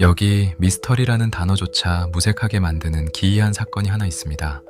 여기 미스터리라는 단어조차 무색하게 만드는 기이한 사건이 하나 있습니다.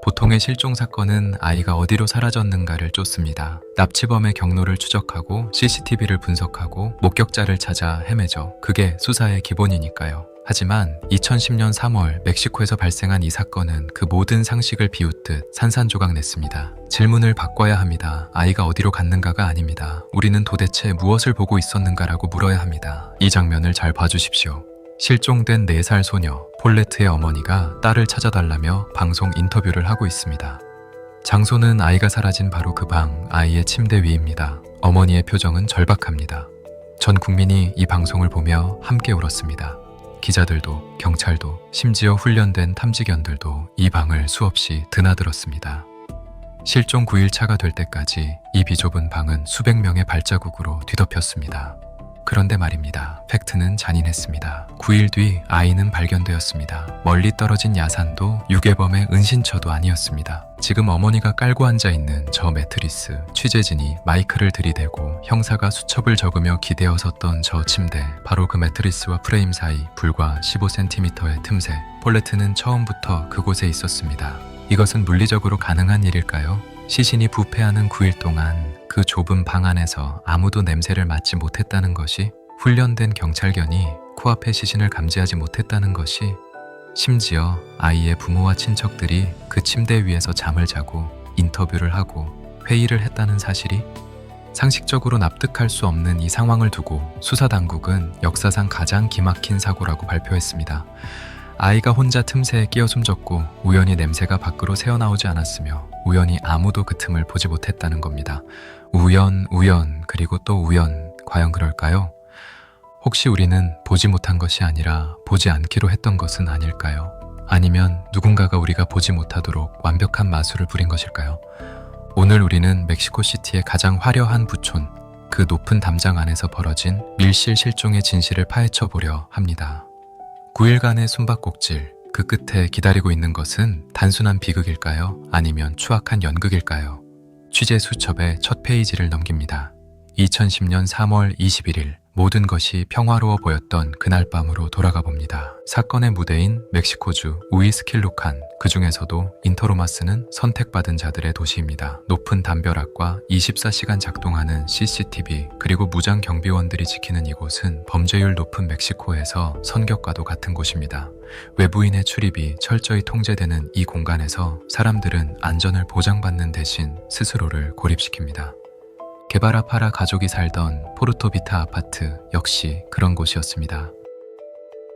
보통의 실종 사건은 아이가 어디로 사라졌는가를 쫓습니다. 납치범의 경로를 추적하고 CCTV를 분석하고 목격자를 찾아 헤매죠. 그게 수사의 기본이니까요. 하지만 2010년 3월 멕시코에서 발생한 이 사건은 그 모든 상식을 비웃듯 산산조각 냈습니다. 질문을 바꿔야 합니다. 아이가 어디로 갔는가가 아닙니다. 우리는 도대체 무엇을 보고 있었는가라고 물어야 합니다. 이 장면을 잘 봐주십시오. 실종된 4살 소녀 폴레트의 어머니가 딸을 찾아달라며 방송 인터뷰를 하고 있습니다. 장소는 아이가 사라진 바로 그 방, 아이의 침대 위입니다. 어머니의 표정은 절박합니다. 전 국민이 이 방송을 보며 함께 울었습니다. 기자들도, 경찰도, 심지어 훈련된 탐지견들도 이 방을 수없이 드나들었습니다. 실종 9일차가 될 때까지 이 비좁은 방은 수백 명의 발자국으로 뒤덮였습니다. 그런데 말입니다. 팩트는 잔인했습니다. 9일 뒤 아이는 발견되었습니다. 멀리 떨어진 야산도 유괴범의 은신처도 아니었습니다. 지금 어머니가 깔고 앉아있는 저 매트리스, 취재진이 마이크를 들이대고 형사가 수첩을 적으며 기대어 섰던 저 침대, 바로 그 매트리스와 프레임 사이 불과 15cm의 틈새, 폴레트는 처음부터 그곳에 있었습니다. 이것은 물리적으로 가능한 일일까요? 시신이 부패하는 9일 동안 그 좁은 방 안에서 아무도 냄새를 맡지 못했다는 것이, 훈련된 경찰견이 코앞에 시신을 감지하지 못했다는 것이, 심지어 아이의 부모와 친척들이 그 침대 위에서 잠을 자고 인터뷰를 하고 회의를 했다는 사실이, 상식적으로 납득할 수 없는 이 상황을 두고 수사당국은 역사상 가장 기막힌 사고라고 발표했습니다. 아이가 혼자 틈새에 끼어 숨졌고 우연히 냄새가 밖으로 새어나오지 않았으며 우연히 아무도 그 틈을 보지 못했다는 겁니다. 우연, 그리고 또 우연, 과연 그럴까요? 혹시 우리는 보지 못한 것이 아니라 보지 않기로 했던 것은 아닐까요? 아니면 누군가가 우리가 보지 못하도록 완벽한 마술을 부린 것일까요? 오늘 우리는 멕시코시티의 가장 화려한 부촌, 그 높은 담장 안에서 벌어진 밀실 실종의 진실을 파헤쳐 보려 합니다. 9일간의 숨바꼭질, 그 끝에 기다리고 있는 것은 단순한 비극일까요? 아니면 추악한 연극일까요? 취재 수첩의 첫 페이지를 넘깁니다. 2010년 3월 21일, 모든 것이 평화로워 보였던 그날 밤으로 돌아가 봅니다. 사건의 무대인 멕시코주 우이스킬루칸, 그 중에서도 인터로마스는 선택받은 자들의 도시입니다. 높은 담벼락과 24시간 작동하는 CCTV, 그리고 무장 경비원들이 지키는 이곳은 범죄율 높은 멕시코에서 선격과도 같은 곳입니다. 외부인의 출입이 철저히 통제되는 이 공간에서 사람들은 안전을 보장받는 대신 스스로를 고립시킵니다. 게바라파라 가족이 살던 포르토비타 아파트 역시 그런 곳이었습니다.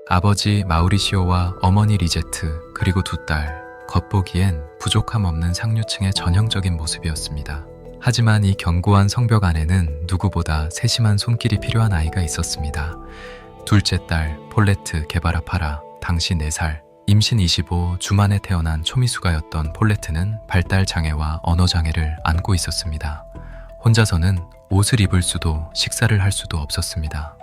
아버지 마우리시오와 어머니 리제트, 그리고 2딸, 겉보기엔 부족함 없는 상류층의 전형적인 모습이었습니다. 하지만 이 견고한 성벽 안에는 누구보다 세심한 손길이 필요한 아이가 있었습니다. 둘째 딸 폴레트 게바라파라, 당시 4살, 임신 25, 주 만에 태어난 초미수가였던 폴레트는 발달 장애와 언어 장애를 안고 있었습니다. 혼자서는 옷을 입을 수도 식사를 할 수도 없었습니다.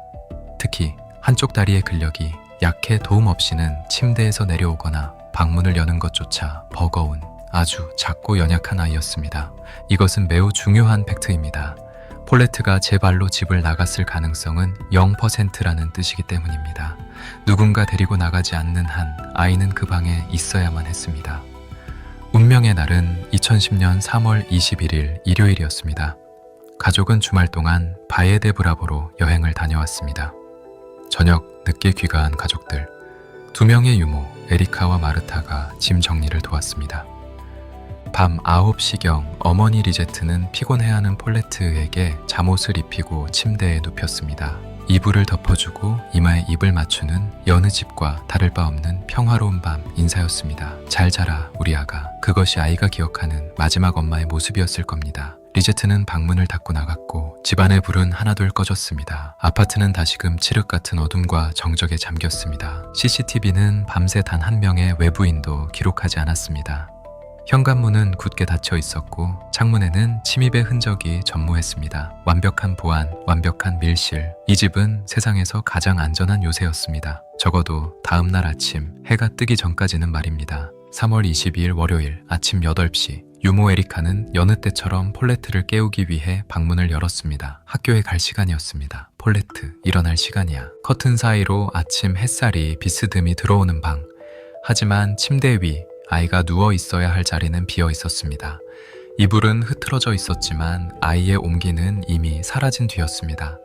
특히 한쪽 다리의 근력이 약해 도움 없이는 침대에서 내려오거나 방문을 여는 것조차 버거운 아주 작고 연약한 아이였습니다. 이것은 매우 중요한 팩트입니다. 폴레트가 제 발로 집을 나갔을 가능성은 0%라는 뜻이기 때문입니다. 누군가 데리고 나가지 않는 한 아이는 그 방에 있어야만 했습니다. 운명의 날은 2010년 3월 21일 일요일이었습니다. 가족은 주말 동안 바에데 브라보로 여행을 다녀왔습니다. 저녁 늦게 귀가한 가족들, 2명의 유모 에리카와 마르타가 짐 정리를 도왔습니다. 밤 9시경 어머니 리제트는 피곤해하는 폴레트에게 잠옷을 입히고 침대에 눕혔습니다. 이불을 덮어주고 이마에 입을 맞추는 여느 집과 다를 바 없는 평화로운 밤 인사였습니다. 잘 자라 우리 아가. 그것이 아이가 기억하는 마지막 엄마의 모습이었을 겁니다. 리제트는 방문을 닫고 나갔고 집안의 불은 하나둘 꺼졌습니다. 아파트는 다시금 칠흑 같은 어둠과 정적에 잠겼습니다. CCTV는 밤새 단 한 명의 외부인도 기록하지 않았습니다. 현관문은 굳게 닫혀 있었고 창문에는 침입의 흔적이 전무했습니다. 완벽한 보안, 완벽한 밀실. 이 집은 세상에서 가장 안전한 요새였습니다. 적어도 다음 날 아침 해가 뜨기 전까지는 말입니다. 3월 22일 월요일 아침 8시, 유모 에리카는 여느 때처럼 폴레트를 깨우기 위해 방문을 열었습니다. 학교에 갈 시간이었습니다. 폴레트, 일어날 시간이야. 커튼 사이로 아침 햇살이 비스듬히 들어오는 방. 하지만 침대 위 아이가 누워 있어야 할 자리는 비어 있었습니다. 이불은 흐트러져 있었지만 아이의 옹기는 이미 사라진 뒤였습니다.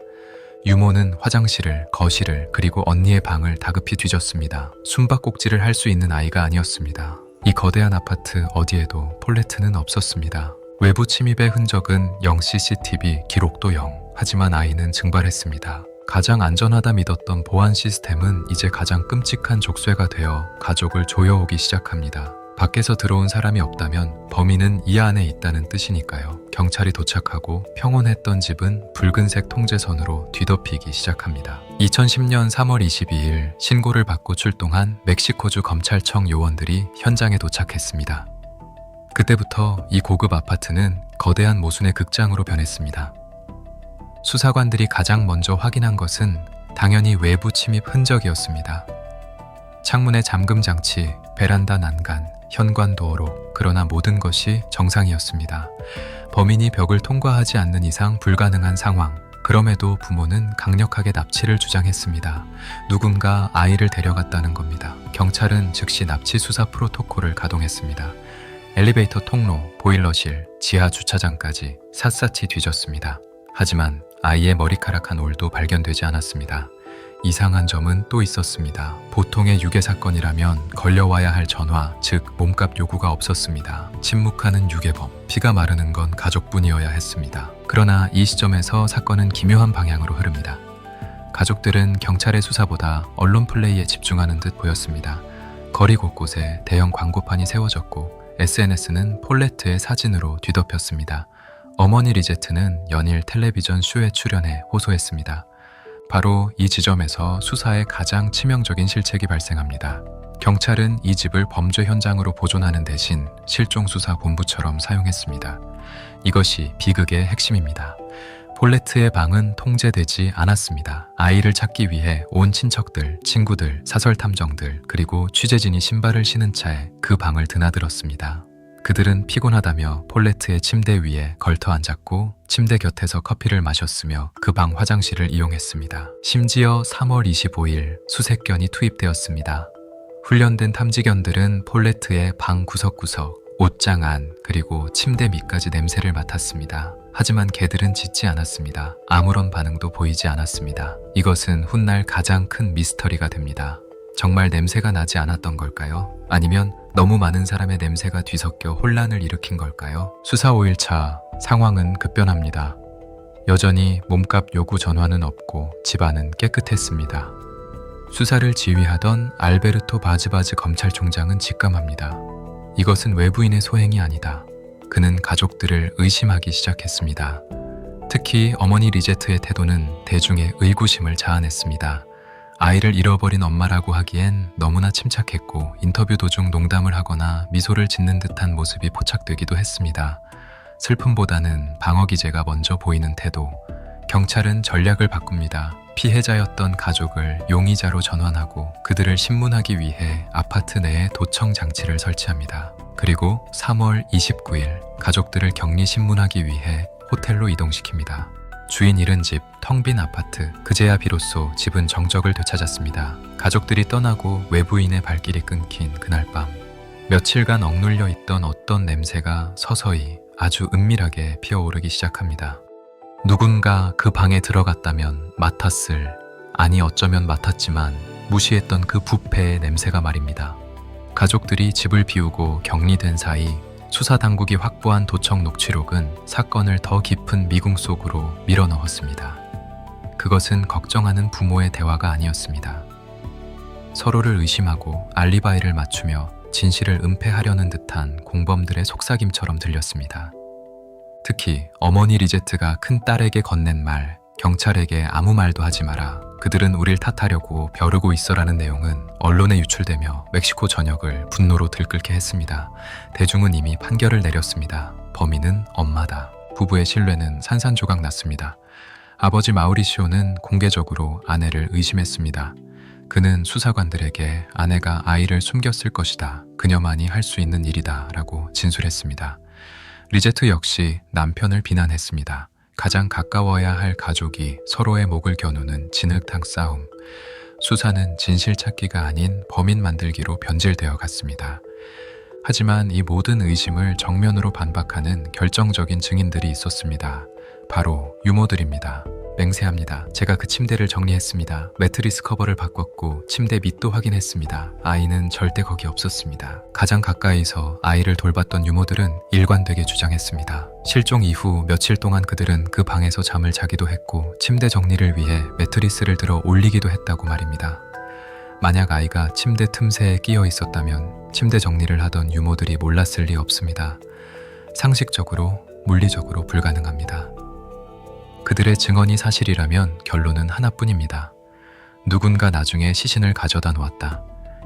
유모는 화장실을, 거실을, 그리고 언니의 방을 다급히 뒤졌습니다. 숨바꼭질을 할 수 있는 아이가 아니었습니다. 이 거대한 아파트 어디에도 폴레트는 없었습니다. 외부 침입의 흔적은 0 CCTV, 기록도 0. 하지만 아이는 증발했습니다. 가장 안전하다 믿었던 보안 시스템은 이제 가장 끔찍한 족쇄가 되어 가족을 조여오기 시작합니다. 밖에서 들어온 사람이 없다면 범인은 이 안에 있다는 뜻이니까요. 경찰이 도착하고 평온했던 집은 붉은색 통제선으로 뒤덮이기 시작합니다. 2010년 3월 22일 신고를 받고 출동한 멕시코주 검찰청 요원들이 현장에 도착했습니다. 그때부터 이 고급 아파트는 거대한 모순의 극장으로 변했습니다. 수사관들이 가장 먼저 확인한 것은 당연히 외부 침입 흔적이었습니다. 창문의 잠금 장치, 베란다 난간, 현관 도어록, 그러나 모든 것이 정상이었습니다. 범인이 벽을 통과하지 않는 이상 불가능한 상황. 그럼에도 부모는 강력하게 납치를 주장했습니다. 누군가 아이를 데려갔다는 겁니다. 경찰은 즉시 납치 수사 프로토콜을 가동했습니다. 엘리베이터 통로, 보일러실, 지하 주차장까지 샅샅이 뒤졌습니다. 하지만 아이의 머리카락 한 올도 발견되지 않았습니다. 이상한 점은 또 있었습니다. 보통의 유괴 사건이라면 걸려와야 할 전화, 즉 몸값 요구가 없었습니다. 침묵하는 유괴범, 피가 마르는 건 가족뿐이어야 했습니다. 그러나 이 시점에서 사건은 기묘한 방향으로 흐릅니다. 가족들은 경찰의 수사보다 언론 플레이에 집중하는 듯 보였습니다. 거리 곳곳에 대형 광고판이 세워졌고 SNS는 폴레트의 사진으로 뒤덮였습니다. 어머니 리제트는 연일 텔레비전 쇼에 출연해 호소했습니다. 바로 이 지점에서 수사에 가장 치명적인 실책이 발생합니다. 경찰은 이 집을 범죄 현장으로 보존하는 대신 실종수사본부처럼 사용했습니다. 이것이 비극의 핵심입니다. 폴레트의 방은 통제되지 않았습니다. 아이를 찾기 위해 온 친척들, 친구들, 사설탐정들, 그리고 취재진이 신발을 신은 차에 그 방을 드나들었습니다. 그들은 피곤하다며 폴레트의 침대 위에 걸터 앉았고 침대 곁에서 커피를 마셨으며 그 방 화장실을 이용했습니다. 심지어 3월 25일 수색견이 투입되었습니다. 훈련된 탐지견들은 폴레트의 방 구석구석, 옷장 안, 그리고 침대 밑까지 냄새를 맡았습니다. 하지만 개들은 짖지 않았습니다. 아무런 반응도 보이지 않았습니다. 이것은 훗날 가장 큰 미스터리가 됩니다. 정말 냄새가 나지 않았던 걸까요? 아니면 너무 많은 사람의 냄새가 뒤섞여 혼란을 일으킨 걸까요? 수사 5일차, 상황은 급변합니다. 여전히 몸값 요구 전화는 없고 집안은 깨끗했습니다. 수사를 지휘하던 알베르토 바즈바즈 검찰총장은 직감합니다. 이것은 외부인의 소행이 아니다. 그는 가족들을 의심하기 시작했습니다. 특히 어머니 리제트의 태도는 대중의 의구심을 자아냈습니다. 아이를 잃어버린 엄마라고 하기엔 너무나 침착했고 인터뷰 도중 농담을 하거나 미소를 짓는 듯한 모습이 포착되기도 했습니다. 슬픔보다는 방어 기제가 먼저 보이는 태도. 경찰은 전략을 바꿉니다. 피해자였던 가족을 용의자로 전환하고 그들을 신문하기 위해 아파트 내에 도청 장치를 설치합니다. 그리고 3월 29일 가족들을 격리 신문하기 위해 호텔로 이동시킵니다. 주인 잃은 집, 텅 빈 아파트, 그제야 비로소 집은 정적을 되찾았습니다. 가족들이 떠나고 외부인의 발길이 끊긴 그날 밤, 며칠간 억눌려 있던 어떤 냄새가 서서히 아주 은밀하게 피어오르기 시작합니다. 누군가 그 방에 들어갔다면 맡았을, 아니 어쩌면 맡았지만 무시했던 그 부패의 냄새가 말입니다. 가족들이 집을 비우고 격리된 사이 수사당국이 확보한 도청 녹취록은 사건을 더 깊은 미궁 속으로 밀어넣었습니다. 그것은 걱정하는 부모의 대화가 아니었습니다. 서로를 의심하고 알리바이를 맞추며 진실을 은폐하려는 듯한 공범들의 속삭임처럼 들렸습니다. 특히 어머니 리제트가 큰 딸에게 건넨 말, 경찰에게 아무 말도 하지 마라, 그들은 우릴 탓하려고 벼르고 있어라는 내용은 언론에 유출되며 멕시코 전역을 분노로 들끓게 했습니다. 대중은 이미 판결을 내렸습니다. 범인은 엄마다. 부부의 신뢰는 산산조각 났습니다. 아버지 마우리시오는 공개적으로 아내를 의심했습니다. 그는 수사관들에게 아내가 아이를 숨겼을 것이다. 그녀만이 할 수 있는 일이다 라고 진술했습니다. 리제트 역시 남편을 비난했습니다. 가장 가까워야 할 가족이 서로의 목을 겨누는 진흙탕 싸움. 수사는 진실 찾기가 아닌 범인 만들기로 변질되어 갔습니다. 하지만 이 모든 의심을 정면으로 반박하는 결정적인 증인들이 있었습니다. 바로 유모들입니다. 맹세합니다. 제가 그 침대를 정리했습니다. 매트리스 커버를 바꿨고 침대 밑도 확인했습니다. 아이는 절대 거기 없었습니다. 가장 가까이서 아이를 돌봤던 유모들은 일관되게 주장했습니다. 실종 이후 며칠 동안 그들은 그 방에서 잠을 자기도 했고 침대 정리를 위해 매트리스를 들어 올리기도 했다고 말입니다. 만약 아이가 침대 틈새에 끼어 있었다면 침대 정리를 하던 유모들이 몰랐을 리 없습니다. 상식적으로, 물리적으로 불가능합니다. 그들의 증언이 사실이라면 결론은 하나뿐입니다. 누군가 나중에 시신을 가져다 놓았다.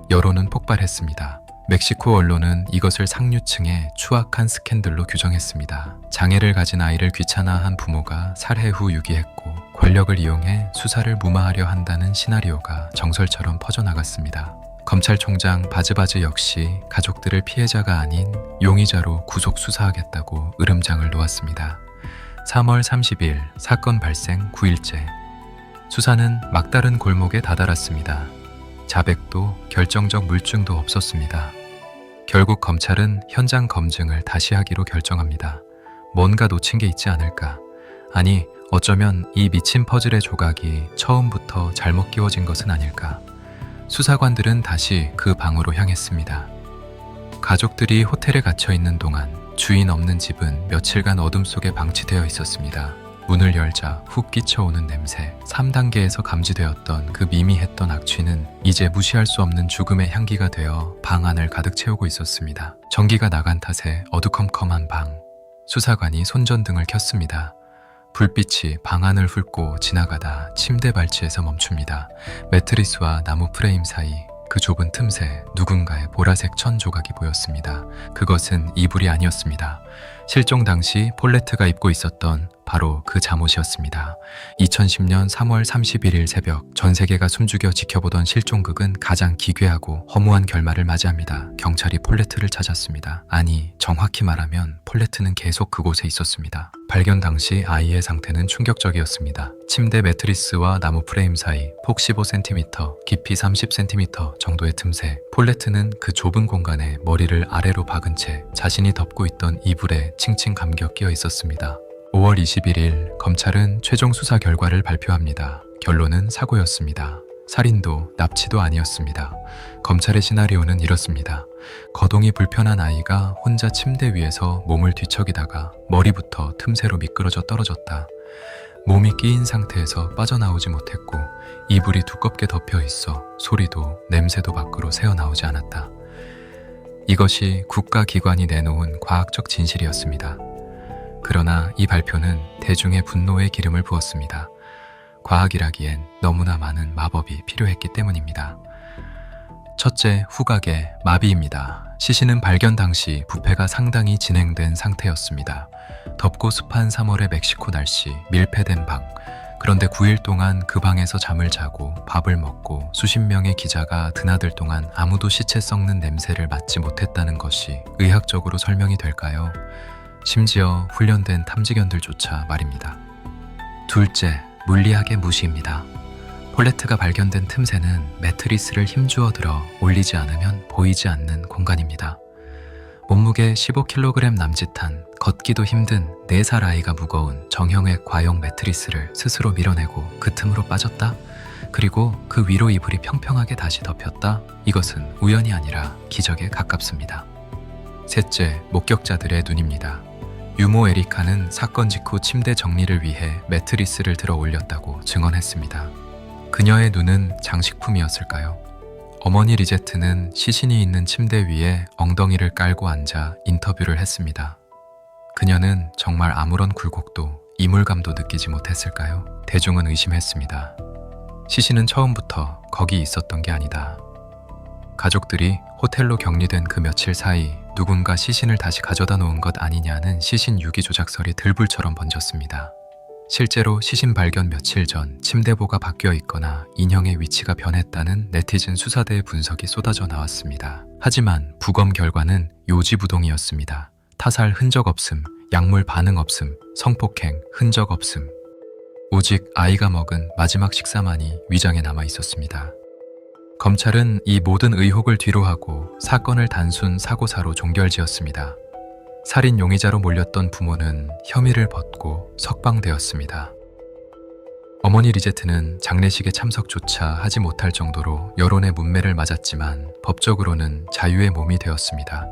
여론은 폭발했습니다. 멕시코 언론은 이것을 상류층의 추악한 스캔들로 규정했습니다. 장애를 가진 아이를 귀찮아한 부모가 살해 후 유기했고 권력을 이용해 수사를 무마하려 한다는 시나리오가 정설처럼 퍼져나갔습니다. 검찰총장 바즈바즈 역시 가족들을 피해자가 아닌 용의자로 구속 수사하겠다고 으름장을 놓았습니다. 3월 30일 사건 발생 9일째. 수사는 막다른 골목에 다다랐습니다. 자백도 결정적 물증도 없었습니다. 결국 검찰은 현장 검증을 다시 하기로 결정합니다. 뭔가 놓친 게 있지 않을까? 아니, 어쩌면 이 미친 퍼즐의 조각이 처음부터 잘못 끼워진 것은 아닐까? 수사관들은 다시 그 방으로 향했습니다. 가족들이 호텔에 갇혀 있는 동안 주인 없는 집은 며칠간 어둠 속에 방치되어 있었습니다. 문을 열자 훅 끼쳐오는 냄새, 3단계에서 감지되었던 그 미미했던 악취는 이제 무시할 수 없는 죽음의 향기가 되어 방 안을 가득 채우고 있었습니다. 전기가 나간 탓에 어두컴컴한 방. 수사관이 손전등을 켰습니다. 불빛이 방 안을 훑고 지나가다 침대 발치에서 멈춥니다. 매트리스와 나무 프레임 사이 그 좁은 틈새 누군가의 보라색 천 조각이 보였습니다. 그것은 이불이 아니었습니다. 실종 당시 폴레트가 입고 있었던 바로 그 잠옷이었습니다. 2010년 3월 31일 새벽 전 세계가 숨죽여 지켜보던 실종극은 가장 기괴하고 허무한 결말을 맞이합니다. 경찰이 폴레트를 찾았습니다. 아니, 정확히 말하면 폴레트는 계속 그곳에 있었습니다. 발견 당시 아이의 상태는 충격적이었습니다. 침대 매트리스와 나무 프레임 사이 폭 15cm, 깊이 30cm 정도의 틈새, 폴레트는 그 좁은 공간에 머리를 아래로 박은 채 자신이 덮고 있던 이불에 칭칭 감겨 끼어 있었습니다. 5월 21일 검찰은 최종 수사 결과를 발표합니다. 결론은 사고였습니다. 살인도 납치도 아니었습니다. 검찰의 시나리오는 이렇습니다. 거동이 불편한 아이가 혼자 침대 위에서 몸을 뒤척이다가 머리부터 틈새로 미끄러져 떨어졌다. 몸이 끼인 상태에서 빠져나오지 못했고 이불이 두껍게 덮여 있어 소리도 냄새도 밖으로 새어나오지 않았다. 이것이 국가기관이 내놓은 과학적 진실이었습니다. 그러나 이 발표는 대중의 분노에 기름을 부었습니다. 과학이라기엔 너무나 많은 마법이 필요했기 때문입니다. 첫째, 후각의 마비입니다. 시신은 발견 당시 부패가 상당히 진행된 상태였습니다. 덥고 습한 3월의 멕시코 날씨, 밀폐된 방. 그런데 9일 동안 그 방에서 잠을 자고 밥을 먹고 수십 명의 기자가 드나들 동안 아무도 시체 썩는 냄새를 맡지 못했다는 것이 의학적으로 설명이 될까요? 심지어 훈련된 탐지견들조차 말입니다. 둘째, 물리학의 무시입니다. 폴레트가 발견된 틈새는 매트리스를 힘주어 들어 올리지 않으면 보이지 않는 공간입니다. 몸무게 15kg 남짓한 걷기도 힘든 4살 아이가 무거운 정형의 과용 매트리스를 스스로 밀어내고 그 틈으로 빠졌다? 그리고 그 위로 이불이 평평하게 다시 덮였다? 이것은 우연이 아니라 기적에 가깝습니다. 셋째, 목격자들의 눈입니다. 유모 에리카는 사건 직후 침대 정리를 위해 매트리스를 들어 올렸다고 증언했습니다. 그녀의 눈은 장식품이었을까요? 어머니 리제트는 시신이 있는 침대 위에 엉덩이를 깔고 앉아 인터뷰를 했습니다. 그녀는 정말 아무런 굴곡도 이물감도 느끼지 못했을까요? 대중은 의심했습니다. 시신은 처음부터 거기 있었던 게 아니다. 가족들이 호텔로 격리된 그 며칠 사이 누군가 시신을 다시 가져다 놓은 것 아니냐는 시신 유기 조작설이 들불처럼 번졌습니다. 실제로 시신 발견 며칠 전 침대보가 바뀌어 있거나 인형의 위치가 변했다는 네티즌 수사대의 분석이 쏟아져 나왔습니다. 하지만 부검 결과는 요지부동이었습니다. 타살 흔적 없음, 약물 반응 없음, 성폭행, 흔적 없음. 오직 아이가 먹은 마지막 식사만이 위장에 남아 있었습니다. 검찰은 이 모든 의혹을 뒤로하고 사건을 단순 사고사로 종결지었습니다. 살인 용의자로 몰렸던 부모는 혐의를 벗고 석방되었습니다. 어머니 리제트는 장례식에 참석조차 하지 못할 정도로 여론의 문매를 맞았지만 법적으로는 자유의 몸이 되었습니다.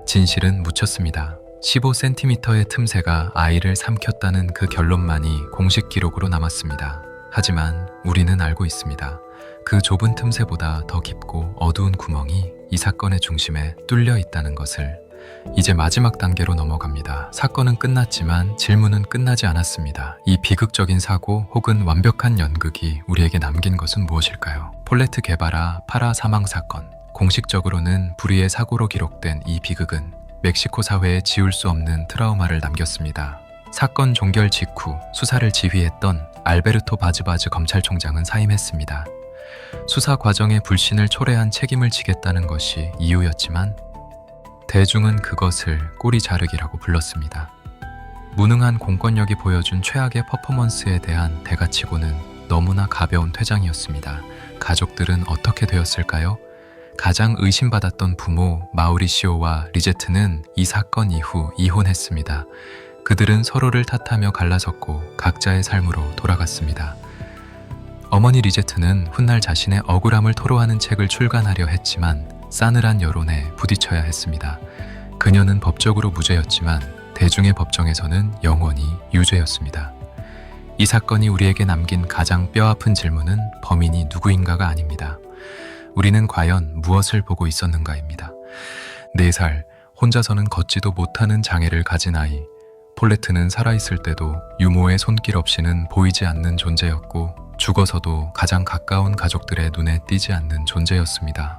진실은 묻혔습니다. 15cm의 틈새가 아이를 삼켰다는 그 결론만이 공식 기록으로 남았습니다. 하지만 우리는 알고 있습니다. 그 좁은 틈새보다 더 깊고 어두운 구멍이 이 사건의 중심에 뚫려 있다는 것을. 이제 마지막 단계로 넘어갑니다. 사건은 끝났지만 질문은 끝나지 않았습니다. 이 비극적인 사고 혹은 완벽한 연극이 우리에게 남긴 것은 무엇일까요? 폴레트 게바라 파라 사망 사건. 공식적으로는 불의의 사고로 기록된 이 비극은 멕시코 사회에 지울 수 없는 트라우마를 남겼습니다. 사건 종결 직후 수사를 지휘했던 알베르토 바즈바즈 검찰총장은 사임했습니다. 수사 과정의 불신을 초래한 책임을 지겠다는 것이 이유였지만 대중은 그것을 꼬리 자르기라고 불렀습니다. 무능한 공권력이 보여준 최악의 퍼포먼스에 대한 대가치고는 너무나 가벼운 퇴장이었습니다. 가족들은 어떻게 되었을까요? 가장 의심받았던 부모 마우리시오와 리제트는 이 사건 이후 이혼했습니다. 그들은 서로를 탓하며 갈라섰고 각자의 삶으로 돌아갔습니다. 어머니 리제트는 훗날 자신의 억울함을 토로하는 책을 출간하려 했지만 싸늘한 여론에 부딪혀야 했습니다. 그녀는 법적으로 무죄였지만 대중의 법정에서는 영원히 유죄였습니다. 이 사건이 우리에게 남긴 가장 뼈아픈 질문은 범인이 누구인가가 아닙니다. 우리는 과연 무엇을 보고 있었는가입니다. 4살, 혼자서는 걷지도 못하는 장애를 가진 아이. 폴레트는 살아있을 때도 유모의 손길 없이는 보이지 않는 존재였고 죽어서도 가장 가까운 가족들의 눈에 띄지 않는 존재였습니다.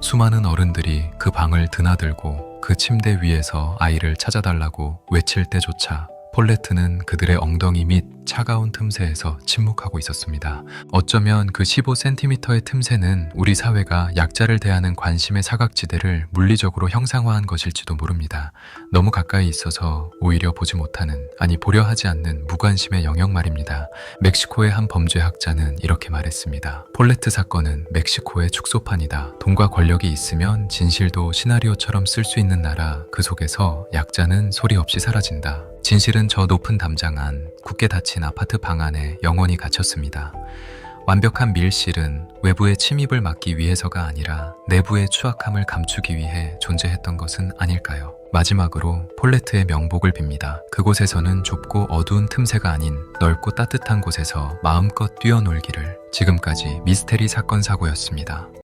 수많은 어른들이 그 방을 드나들고 그 침대 위에서 아이를 찾아달라고 외칠 때조차 폴레트는 그들의 엉덩이 및 차가운 틈새에서 침묵하고 있었습니다. 어쩌면 그 15cm의 틈새는 우리 사회가 약자를 대하는 관심의 사각지대를 물리적으로 형상화한 것일지도 모릅니다. 너무 가까이 있어서 오히려 보지 못하는, 아니 보려 하지 않는 무관심의 영역 말입니다. 멕시코의 한 범죄학자는 이렇게 말했습니다. 폴레트 사건은 멕시코의 축소판이다. 돈과 권력이 있으면 진실도 시나리오처럼 쓸 수 있는 나라, 그 속에서 약자는 소리 없이 사라진다. 진실은 저 높은 담장 안, 굳게 닫힌 아파트 방 안에 영원히 갇혔습니다. 완벽한 밀실은 외부의 침입을 막기 위해서가 아니라 내부의 추악함을 감추기 위해 존재했던 것은 아닐까요? 마지막으로 폴레트의 명복을 빕니다. 그곳에서는 좁고 어두운 틈새가 아닌 넓고 따뜻한 곳에서 마음껏 뛰어놀기를. 지금까지 미스테리 사건 사고였습니다.